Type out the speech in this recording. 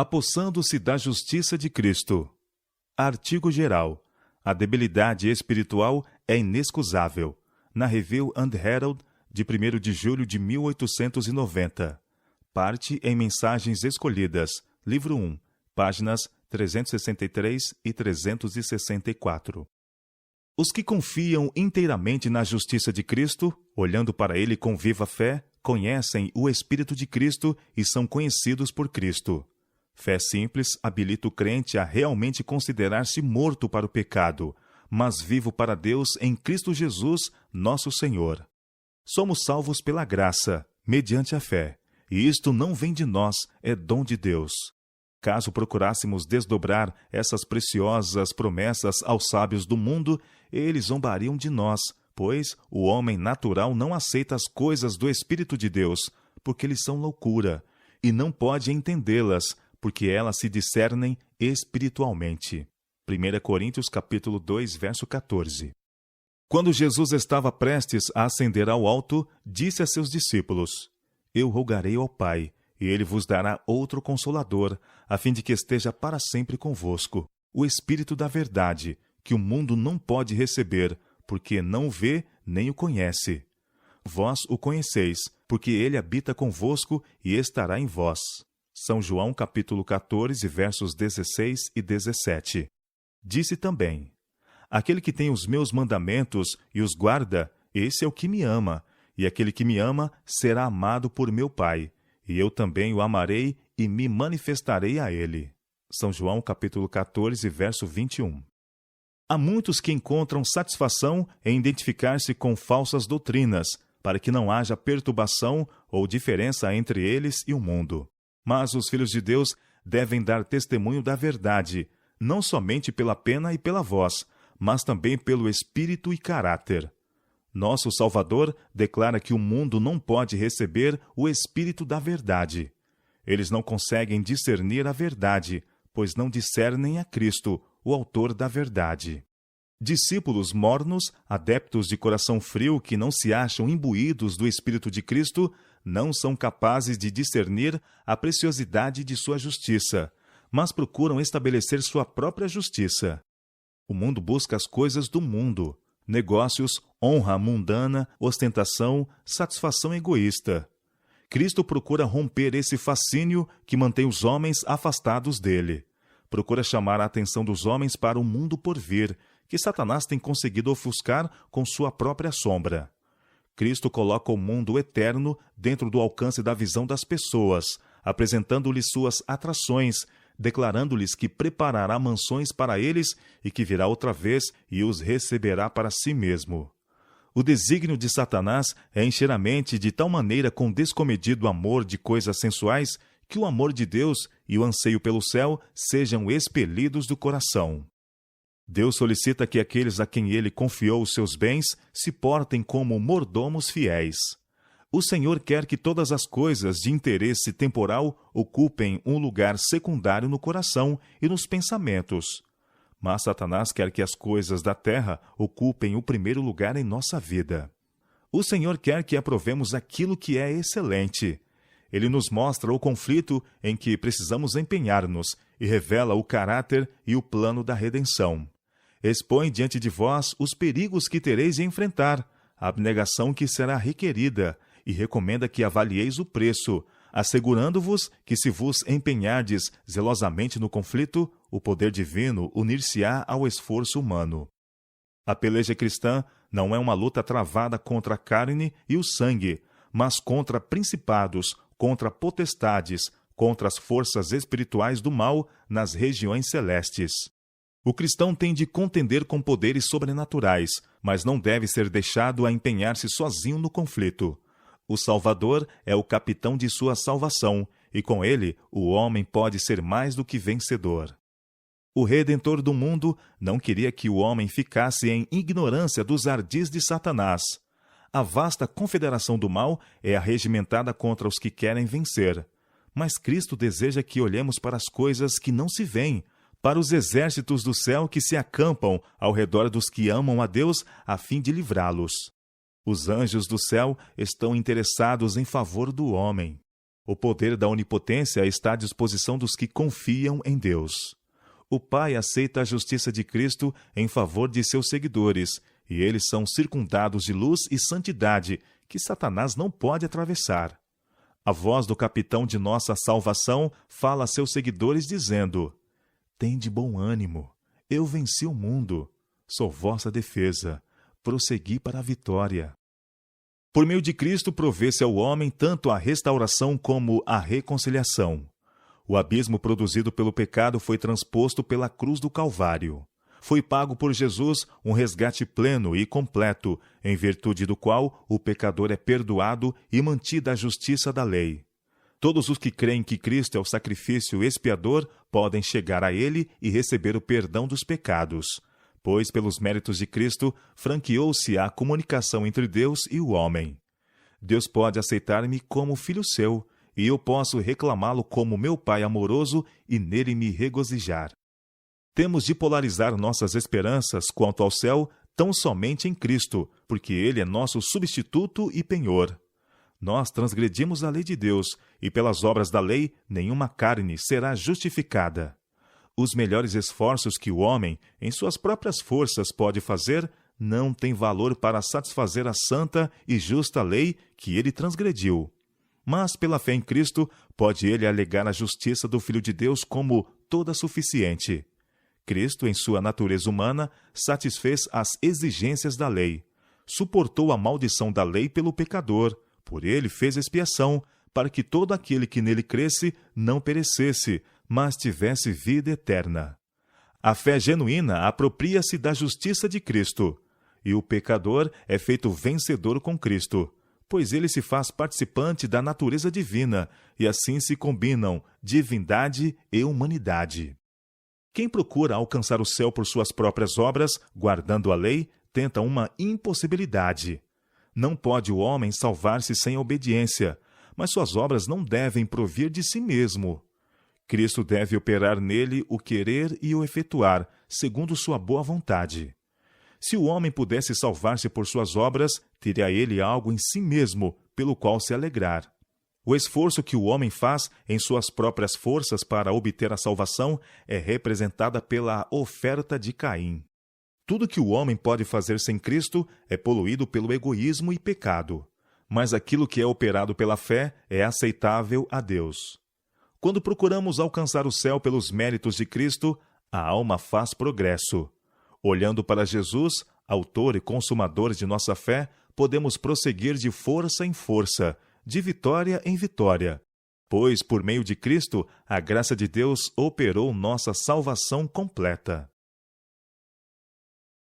Apossando-se da justiça de Cristo. Artigo geral. A debilidade espiritual é inexcusável. Na Review and Herald, de 1º de julho de 1890. Parte em Mensagens Escolhidas, livro 1, páginas 363 e 364. Os que confiam inteiramente na justiça de Cristo, olhando para ele com viva fé, conhecem o Espírito de Cristo e são conhecidos por Cristo. Fé simples habilita o crente a realmente considerar-se morto para o pecado, mas vivo para Deus em Cristo Jesus, nosso Senhor. Somos salvos pela graça, mediante a fé, e isto não vem de nós, é dom de Deus. Caso procurássemos desdobrar essas preciosas promessas aos sábios do mundo, eles zombariam de nós, pois o homem natural não aceita as coisas do Espírito de Deus, porque eles são loucura, e não pode entendê-las, porque elas se discernem espiritualmente. 1 Coríntios capítulo 2, verso 14. Quando Jesus estava prestes a ascender ao alto, disse a seus discípulos: Eu rogarei ao Pai, e ele vos dará outro Consolador, a fim de que esteja para sempre convosco, o Espírito da verdade, que o mundo não pode receber, porque não o vê nem o conhece. Vós o conheceis, porque ele habita convosco e estará em vós. São João capítulo 14, versos 16 e 17. Disse também: Aquele que tem os meus mandamentos e os guarda, esse é o que me ama, e aquele que me ama será amado por meu Pai, e eu também o amarei e me manifestarei a ele. São João capítulo 14, verso 21. Há muitos que encontram satisfação em identificar-se com falsas doutrinas, para que não haja perturbação ou diferença entre eles e o mundo. Mas os filhos de Deus devem dar testemunho da verdade, não somente pela pena e pela voz, mas também pelo espírito e caráter. Nosso Salvador declara que o mundo não pode receber o espírito da verdade. Eles não conseguem discernir a verdade, pois não discernem a Cristo, o autor da verdade. Discípulos mornos, adeptos de coração frio que não se acham imbuídos do Espírito de Cristo, não são capazes de discernir a preciosidade de sua justiça, mas procuram estabelecer sua própria justiça. O mundo busca as coisas do mundo: negócios, honra mundana, ostentação, satisfação egoísta. Cristo procura romper esse fascínio que mantém os homens afastados dele. Procura chamar a atenção dos homens para o mundo por vir, que Satanás tem conseguido ofuscar com sua própria sombra. Cristo coloca o mundo eterno dentro do alcance da visão das pessoas, apresentando-lhes suas atrações, declarando-lhes que preparará mansões para eles e que virá outra vez e os receberá para si mesmo. O desígnio de Satanás é encher a mente de tal maneira com descomedido amor de coisas sensuais que o amor de Deus e o anseio pelo céu sejam expelidos do coração. Deus solicita que aqueles a quem ele confiou os seus bens se portem como mordomos fiéis. O Senhor quer que todas as coisas de interesse temporal ocupem um lugar secundário no coração e nos pensamentos. Mas Satanás quer que as coisas da terra ocupem o primeiro lugar em nossa vida. O Senhor quer que aprovemos aquilo que é excelente. Ele nos mostra o conflito em que precisamos empenhar-nos e revela o caráter e o plano da redenção. Expõe diante de vós os perigos que tereis de enfrentar, a abnegação que será requerida, e recomenda que avalieis o preço, assegurando-vos que, se vos empenhardes zelosamente no conflito, o poder divino unir-se-á ao esforço humano. A peleja cristã não é uma luta travada contra a carne e o sangue, mas contra principados, contra potestades, contra as forças espirituais do mal nas regiões celestes. O cristão tem de contender com poderes sobrenaturais, mas não deve ser deixado a empenhar-se sozinho no conflito. O Salvador é o capitão de sua salvação, e com ele o homem pode ser mais do que vencedor. O Redentor do mundo não queria que o homem ficasse em ignorância dos ardis de Satanás. A vasta confederação do mal é arregimentada contra os que querem vencer. Mas Cristo deseja que olhemos para as coisas que não se veem, para os exércitos do céu que se acampam ao redor dos que amam a Deus a fim de livrá-los. Os anjos do céu estão interessados em favor do homem. O poder da onipotência está à disposição dos que confiam em Deus. O Pai aceita a justiça de Cristo em favor de seus seguidores, e eles são circundados de luz e santidade que Satanás não pode atravessar. A voz do capitão de nossa salvação fala a seus seguidores dizendo: tende bom ânimo, eu venci o mundo, sou vossa defesa, prossegui para a vitória. Por meio de Cristo provê-se ao homem tanto a restauração como a reconciliação. O abismo produzido pelo pecado foi transposto pela cruz do Calvário. Foi pago por Jesus um resgate pleno e completo, em virtude do qual o pecador é perdoado e mantida a justiça da lei. Todos os que creem que Cristo é o sacrifício expiador podem chegar a Ele e receber o perdão dos pecados, pois, pelos méritos de Cristo, franqueou-se a comunicação entre Deus e o homem. Deus pode aceitar-me como filho seu, e eu posso reclamá-lo como meu Pai amoroso e nele me regozijar. Temos de polarizar nossas esperanças quanto ao céu tão somente em Cristo, porque Ele é nosso substituto e penhor. Nós transgredimos a lei de Deus, e pelas obras da lei nenhuma carne será justificada. Os melhores esforços que o homem, em suas próprias forças, pode fazer, não têm valor para satisfazer a santa e justa lei que ele transgrediu. Mas, pela fé em Cristo, pode ele alegar a justiça do Filho de Deus como toda suficiente. Cristo, em sua natureza humana, satisfez as exigências da lei. Suportou a maldição da lei pelo pecador, por ele fez expiação, para que todo aquele que nele cresce não perecesse, mas tivesse vida eterna. A fé genuína apropria-se da justiça de Cristo, e o pecador é feito vencedor com Cristo, pois ele se faz participante da natureza divina, e assim se combinam divindade e humanidade. Quem procura alcançar o céu por suas próprias obras, guardando a lei, tenta uma impossibilidade. Não pode o homem salvar-se sem obediência, mas suas obras não devem provir de si mesmo. Cristo deve operar nele o querer e o efetuar, segundo sua boa vontade. Se o homem pudesse salvar-se por suas obras, teria ele algo em si mesmo, pelo qual se alegrar. O esforço que o homem faz em suas próprias forças para obter a salvação é representada pela oferta de Caim. Tudo que o homem pode fazer sem Cristo é poluído pelo egoísmo e pecado, mas aquilo que é operado pela fé é aceitável a Deus. Quando procuramos alcançar o céu pelos méritos de Cristo, a alma faz progresso. Olhando para Jesus, autor e consumador de nossa fé, podemos prosseguir de força em força, de vitória em vitória, pois, por meio de Cristo, a graça de Deus operou nossa salvação completa.